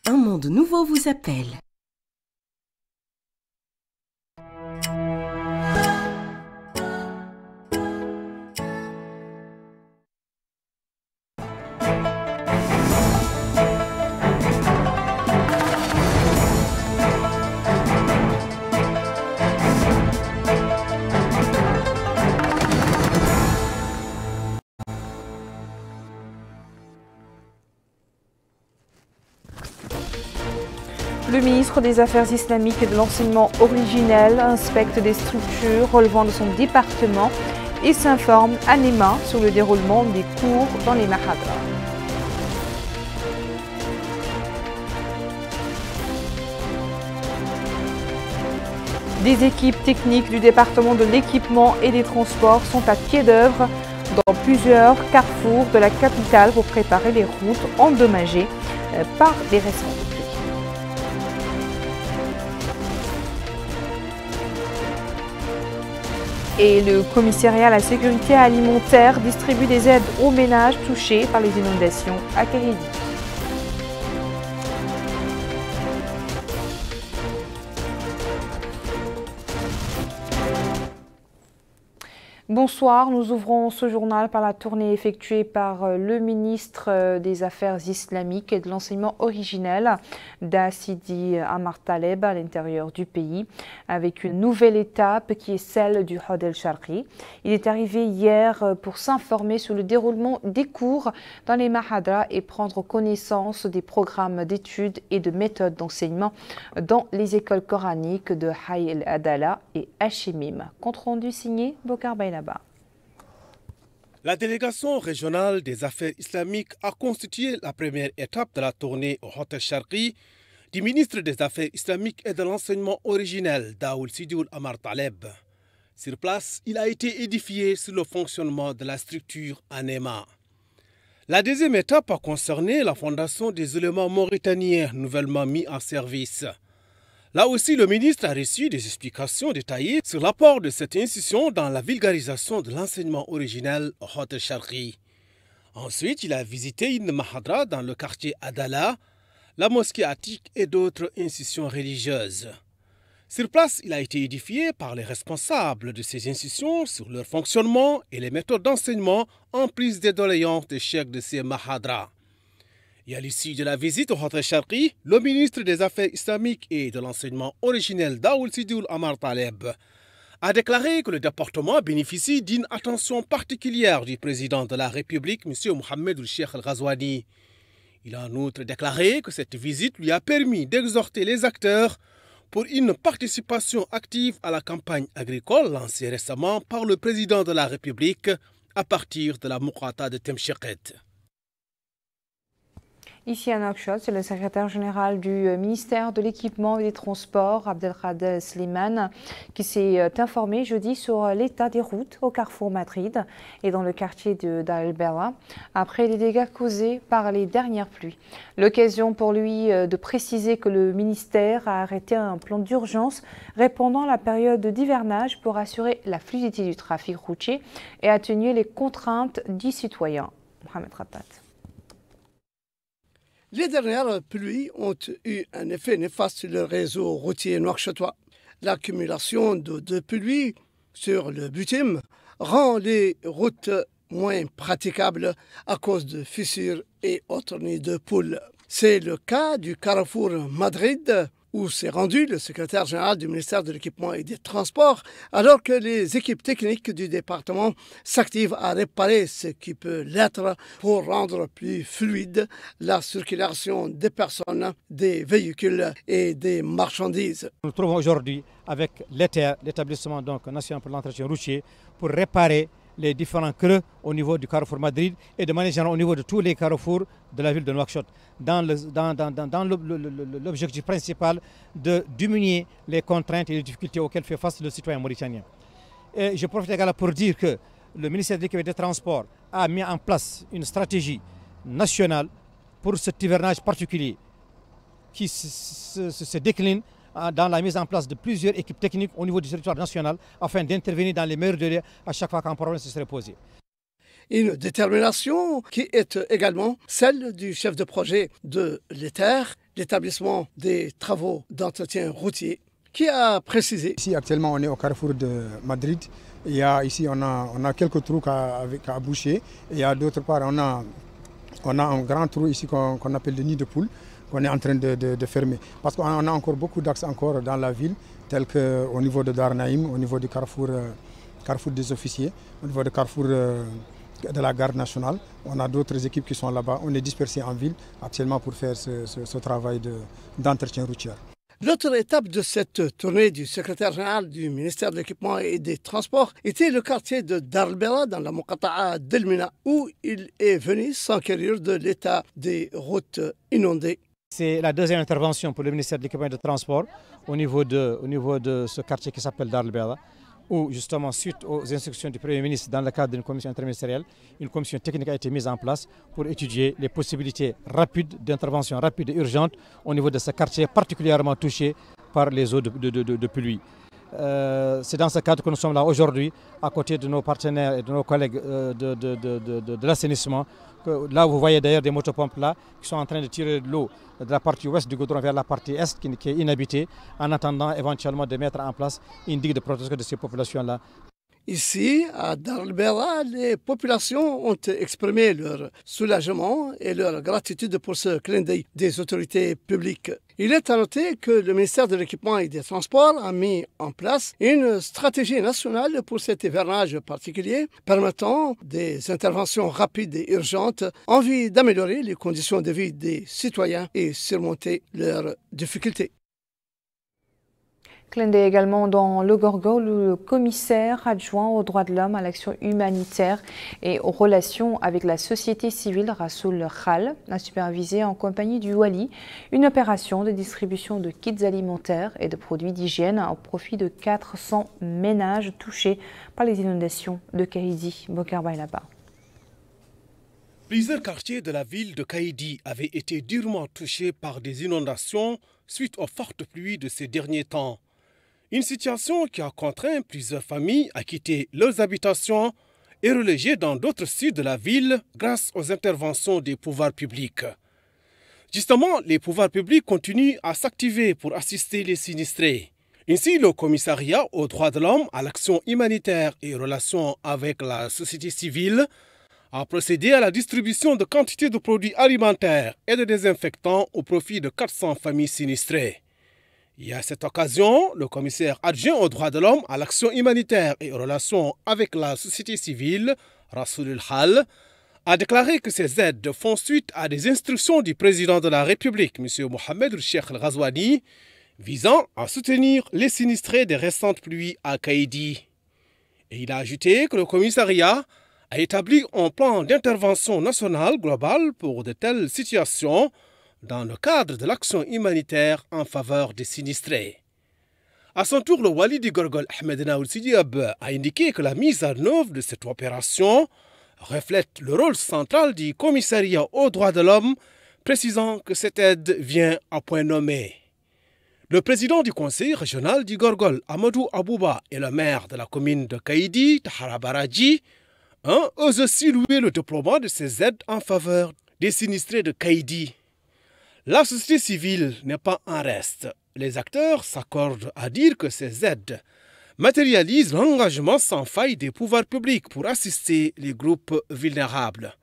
Un monde nouveau vous appelle. Le ministre des Affaires islamiques et de l'enseignement originel inspecte des structures relevant de son département et s'informe à Néma sur le déroulement des cours dans les mahadras. Des équipes techniques du département de l'équipement et des transports sont à pied d'œuvre dans plusieurs carrefours de la capitale pour préparer les routes endommagées par les récentes pluies. Et le commissariat à la sécurité alimentaire distribue des aides aux ménages touchés par les inondations à Kérédi. Bonsoir, nous ouvrons ce journal par la tournée effectuée par le ministre des Affaires islamiques et de l'enseignement originel, Sidi Amar Taleb, à l'intérieur du pays, avec une nouvelle étape qui est celle du Hod el-Sharqi. Il est arrivé hier pour s'informer sur le déroulement des cours dans les mahadras et prendre connaissance des programmes d'études et de méthodes d'enseignement dans les écoles coraniques de Hay el-Adala et Hachemim. Compte rendu signé Bokar Bainaba. La délégation régionale des affaires islamiques a constitué la première étape de la tournée au Hod el-Sharqi du ministre des Affaires islamiques et de l'enseignement originel, Sidi Amar Taleb. Sur place, il a été édifié sur le fonctionnement de la structure à Néma. La deuxième étape a concerné la fondation des ulémas mauritaniens nouvellement mis en service. Là aussi, le ministre a reçu des explications détaillées sur l'apport de cette institution dans la vulgarisation de l'enseignement originel au Hod el-Sharqi. Ensuite, il a visité une mahadra dans le quartier Adala, la mosquée Atik et d'autres institutions religieuses. Sur place, il a été édifié par les responsables de ces institutions sur leur fonctionnement et les méthodes d'enseignement en prise des doléances des chefs de ces mahadras. Et à l'issue de la visite au Hod el-Sharqi, le ministre des Affaires islamiques et de l'enseignement originel, Sidi Amar Taleb, a déclaré que le département bénéficie d'une attention particulière du président de la République, M. Mohamed el-Cheikh el-Ghazouani. Il a en outre déclaré que cette visite lui a permis d'exhorter les acteurs pour une participation active à la campagne agricole lancée récemment par le président de la République à partir de la Moukhata de Temchiket. Ici à Nouakchott, c'est le secrétaire général du ministère de l'équipement et des transports, Abdelkader Slimane, qui s'est informé jeudi sur l'état des routes au carrefour Madrid et dans le quartier de Dar el-Bella après les dégâts causés par les dernières pluies. L'occasion pour lui de préciser que le ministère a arrêté un plan d'urgence répondant à la période d'hivernage pour assurer la fluidité du trafic routier et atténuer les contraintes du citoyen. Mohamed Khattat. Les dernières pluies ont eu un effet néfaste sur le réseau routier nouakchottois. L'accumulation d'eau de pluie sur le Butim rend les routes moins praticables à cause de fissures et autres nids de poules. C'est le cas du carrefour Madrid, où s'est rendu le secrétaire général du ministère de l'Équipement et des Transports, alors que les équipes techniques du département s'activent à réparer ce qui peut l'être pour rendre plus fluide la circulation des personnes, des véhicules et des marchandises. Nous nous trouvons aujourd'hui avec l'ETER, l'établissement national pour l'entretien routier, pour réparer les différents creux au niveau du carrefour Madrid et de manière générale au niveau de tous les carrefours de la ville de Nouakchott, dans l'objectif principal de diminuer les contraintes et les difficultés auxquelles fait face le citoyen mauritanien. Et je profite également pour dire que le ministère de l'Équipement et des Transports a mis en place une stratégie nationale pour cet hivernage particulier qui se décline dans la mise en place de plusieurs équipes techniques au niveau du territoire national afin d'intervenir dans les meilleurs délais à chaque fois qu'un problème se serait posé. Une détermination qui est également celle du chef de projet de l'ETER, l'établissement des travaux d'entretien routier, qui a précisé. Ici, actuellement, on est au carrefour de Madrid. Il y a, ici, on a quelques trous à boucher. Et il y a d'autre part, on a un grand trou ici qu'on appelle le nid de poule, qu'on est en train de fermer. Parce qu'on a encore beaucoup d'axes encore dans la ville, tels qu'au niveau de Darnaïm, au niveau du carrefour des officiers, au niveau du carrefour de la garde nationale. On a d'autres équipes qui sont là-bas. On est dispersés en ville actuellement pour faire ce travail d'entretien routier. L'autre étape de cette tournée du secrétaire général du ministère de l'Équipement et des Transports était le quartier de Dar el Bela dans la Moqata'a d'El Mina, où il est venu s'enquérir de l'état des routes inondées. C'est la deuxième intervention pour le ministère de l'Équipement et des Transports au niveau de ce quartier qui s'appelle Dar el Bela, où justement, suite aux instructions du Premier ministre dans le cadre d'une commission interministérielle, une commission technique a été mise en place pour étudier les possibilités rapides d'intervention rapide et urgente au niveau de ce quartier particulièrement touché par les eaux de pluie. C'est dans ce cadre que nous sommes là aujourd'hui, à côté de nos partenaires et de nos collègues de l'assainissement. Là, vous voyez d'ailleurs des motopompes là qui sont en train de tirer de l'eau de la partie ouest du goudron vers la partie est qui est inhabitée, en attendant éventuellement de mettre en place une digue de protection de ces populations-là. Ici, à Dar el Bela, les populations ont exprimé leur soulagement et leur gratitude pour ce clin d'œil des autorités publiques. Il est à noter que le ministère de l'Équipement et des Transports a mis en place une stratégie nationale pour cet hivernage particulier, permettant des interventions rapides et urgentes en vue d'améliorer les conditions de vie des citoyens et surmonter leurs difficultés. Clin d'œil également dans le Gorgol, où le commissaire adjoint aux droits de l'homme, à l'action humanitaire et aux relations avec la société civile, Rassoul Khal, a supervisé en compagnie du Wali une opération de distribution de kits alimentaires et de produits d'hygiène au profit de 400 ménages touchés par les inondations de Kaidi. Bokar Bailaba. Plusieurs quartiers de la ville de Kaidi avaient été durement touchés par des inondations suite aux fortes pluies de ces derniers temps. Une situation qui a contraint plusieurs familles à quitter leurs habitations et reléguer dans d'autres sites de la ville grâce aux interventions des pouvoirs publics. Justement, les pouvoirs publics continuent à s'activer pour assister les sinistrés. Ainsi, le commissariat aux droits de l'homme, à l'action humanitaire et aux relations avec la société civile a procédé à la distribution de quantités de produits alimentaires et de désinfectants au profit de 400 familles sinistrées. Et à cette occasion, le commissaire adjoint aux droits de l'homme, à l'action humanitaire et aux relations avec la société civile, Rassoul Khal, a déclaré que ces aides font suite à des instructions du président de la République, M. Mohamed Cheikh El-Ghazouani, visant à soutenir les sinistrés des récentes pluies à Kaidi. Et il a ajouté que le commissariat a établi un plan d'intervention national global pour de telles situations dans le cadre de l'action humanitaire en faveur des sinistrés. À son tour, le Wali du Gorgol, Ahmed Naoul Sidiab, a indiqué que la mise en œuvre de cette opération reflète le rôle central du commissariat aux droits de l'homme, précisant que cette aide vient à point nommé. Le président du conseil régional du Gorgol, Amadou Abouba, et le maire de la commune de Kaidi, Tahara Baraji, ont aussi loué le déploiement de ces aides en faveur des sinistrés de Kaidi. La société civile n'est pas en reste. Les acteurs s'accordent à dire que ces aides matérialisent l'engagement sans faille des pouvoirs publics pour assister les groupes vulnérables.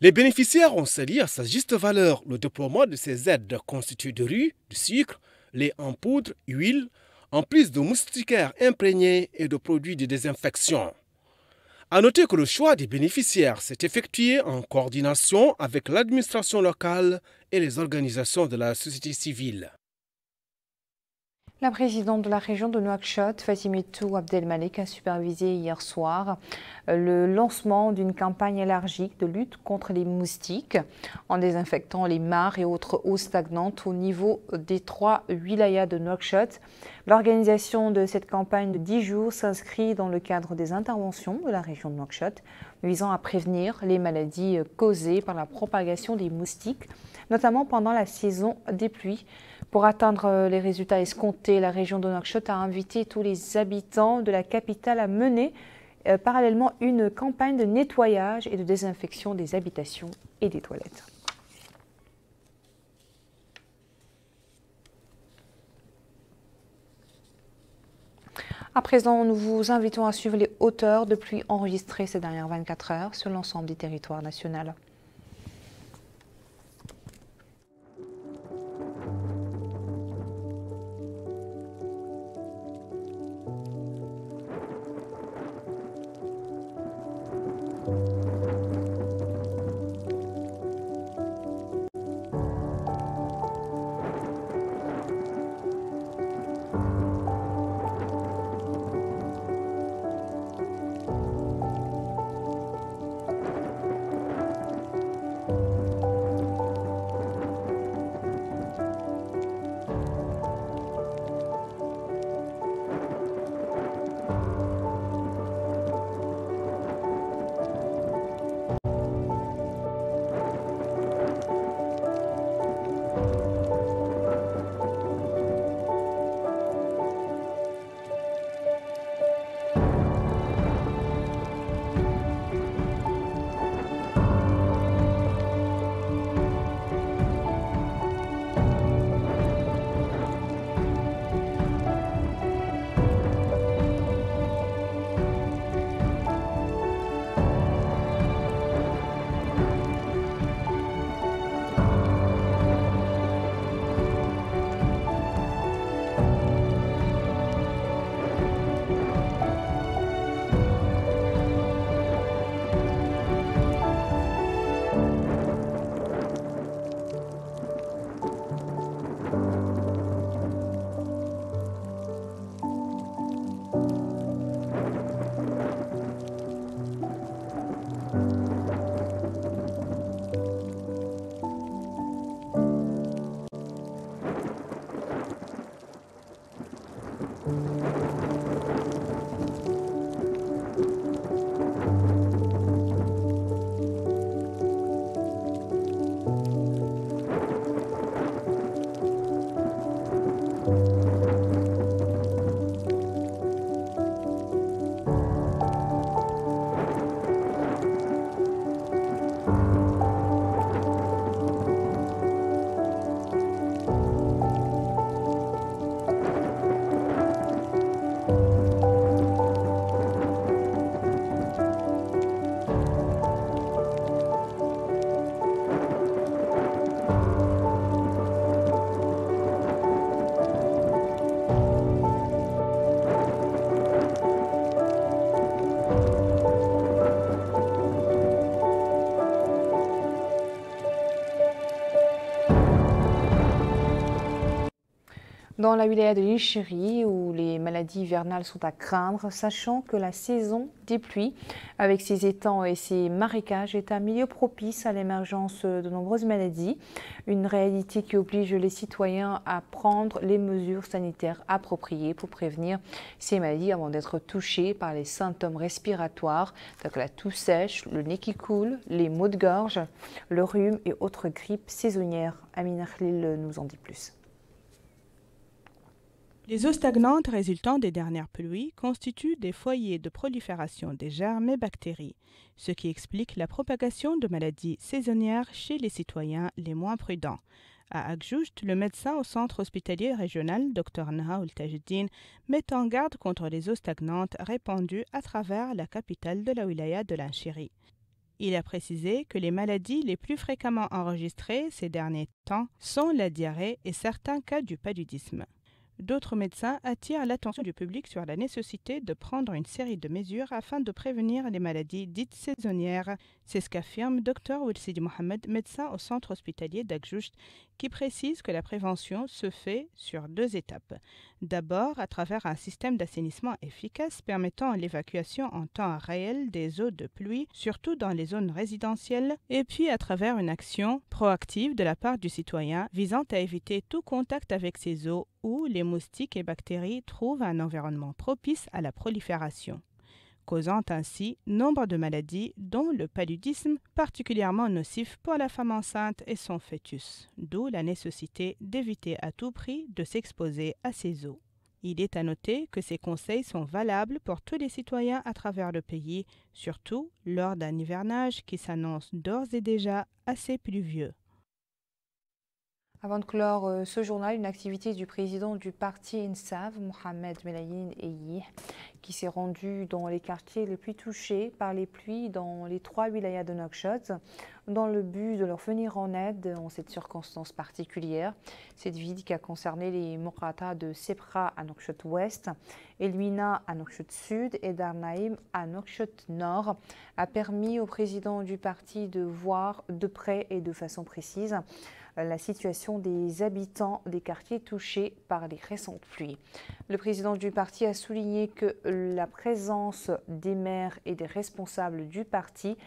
Les bénéficiaires ont sali à sa juste valeur le déploiement de ces aides constituées de riz, de sucre, lait en poudre, huile, en plus de moustiquaires imprégnés et de produits de désinfection. À noter que le choix des bénéficiaires s'est effectué en coordination avec l'administration locale et les organisations de la société civile. La présidente de la région de Nouakchott, Fatimetou Abdelmalek, a supervisé hier soir le lancement d'une campagne élargie de lutte contre les moustiques en désinfectant les mares et autres eaux stagnantes au niveau des 3 wilayas de Nouakchott. L'organisation de cette campagne de 10 jours s'inscrit dans le cadre des interventions de la région de Nouakchott visant à prévenir les maladies causées par la propagation des moustiques, notamment pendant la saison des pluies. Pour atteindre les résultats escomptés, la région de Nouakchott a invité tous les habitants de la capitale à mener parallèlement une campagne de nettoyage et de désinfection des habitations et des toilettes. À présent, nous vous invitons à suivre les hauteurs de pluie enregistrées ces dernières 24 heures sur l'ensemble du territoire national. Dans la wilaya de l'île Chéri, où les maladies hivernales sont à craindre, sachant que la saison des pluies, avec ses étangs et ses marécages, est un milieu propice à l'émergence de nombreuses maladies. Une réalité qui oblige les citoyens à prendre les mesures sanitaires appropriées pour prévenir ces maladies avant d'être touchés par les symptômes respiratoires, tels que la toux sèche, le nez qui coule, les maux de gorge, le rhume et autres grippes saisonnières. Amina Khalil nous en dit plus. Les eaux stagnantes résultant des dernières pluies constituent des foyers de prolifération des germes et bactéries, ce qui explique la propagation de maladies saisonnières chez les citoyens les moins prudents. À Agjoujt, le médecin au centre hospitalier régional, Dr Nahaoul Tajuddin, met en garde contre les eaux stagnantes répandues à travers la capitale de la wilaya de l'Île Chéri. Il a précisé que les maladies les plus fréquemment enregistrées ces derniers temps sont la diarrhée et certains cas du paludisme. D'autres médecins attirent l'attention du public sur la nécessité de prendre une série de mesures afin de prévenir les maladies dites saisonnières. C'est ce qu'affirme Dr Wilsidi Mohamed, médecin au centre hospitalier d'Agjoujt, qui précise que la prévention se fait sur 2 étapes. D'abord, à travers un système d'assainissement efficace permettant l'évacuation en temps réel des eaux de pluie, surtout dans les zones résidentielles, et puis à travers une action proactive de la part du citoyen visant à éviter tout contact avec ces eaux où les moustiques et bactéries trouvent un environnement propice à la prolifération, causant ainsi nombre de maladies dont le paludisme, particulièrement nocif pour la femme enceinte et son fœtus, d'où la nécessité d'éviter à tout prix de s'exposer à ces eaux. Il est à noter que ces conseils sont valables pour tous les citoyens à travers le pays, surtout lors d'un hivernage qui s'annonce d'ores et déjà assez pluvieux. Avant de clore ce journal, une activité du président du parti INSAF, Mohamed Melayin Eyih, qui s'est rendu dans les quartiers les plus touchés par les pluies dans les 3 wilayas de Nouakchott, dans le but de leur venir en aide en cette circonstance particulière. Cette visite qui a concerné les Mourata de Sebra à Nouakchott-Ouest, Elmina à Nouakchott-Sud et Darnaïm à Nouakchott-Nord a permis au président du parti de voir de près et de façon précise la situation des habitants des quartiers touchés par les récentes pluies. Le président du parti a souligné que la présence des maires et des responsables du parti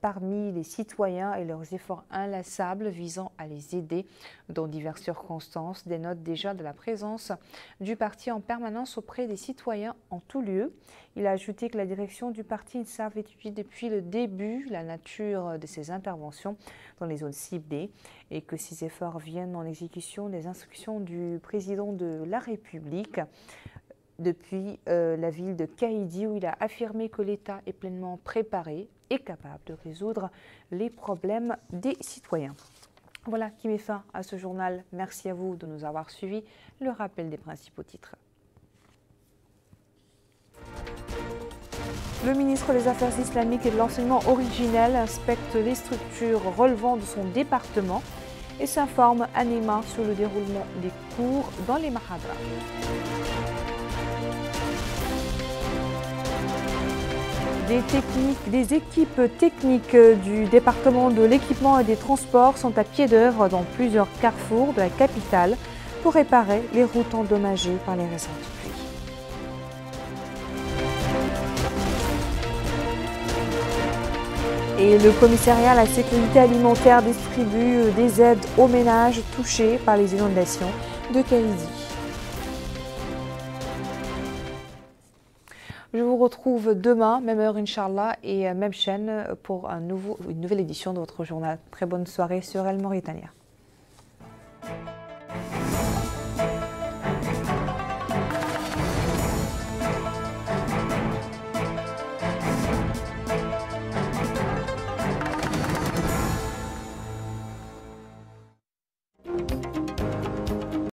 parmi les citoyens et leurs efforts inlassables visant à les aider dans diverses circonstances dénotent déjà de la présence du parti en permanence auprès des citoyens en tout lieu. Il a ajouté que la direction du parti INSAF étudie depuis le début la nature de ces interventions dans les zones ciblées et que ces efforts viennent en exécution des instructions du président de la République depuis la ville de Kaïdi, où il a affirmé que l'État est pleinement préparé et capable de résoudre les problèmes des citoyens. Voilà qui met fin à ce journal. Merci à vous de nous avoir suivis. Le rappel des principaux titres. Le ministre des Affaires islamiques et de l'enseignement originel inspecte les structures relevant de son département et s'informe annément sur le déroulement des cours dans les mahadras. Des équipes techniques du département de l'équipement et des transports sont à pied d'œuvre dans plusieurs carrefours de la capitale pour réparer les routes endommagées par les récentes pluies. Et le commissariat à la sécurité alimentaire distribue des aides aux ménages touchés par les inondations de Kaïdi. Je vous retrouve demain, même heure, Inch'Allah, et même chaîne pour une nouvelle édition de votre journal. Très bonne soirée sur El Mauritania.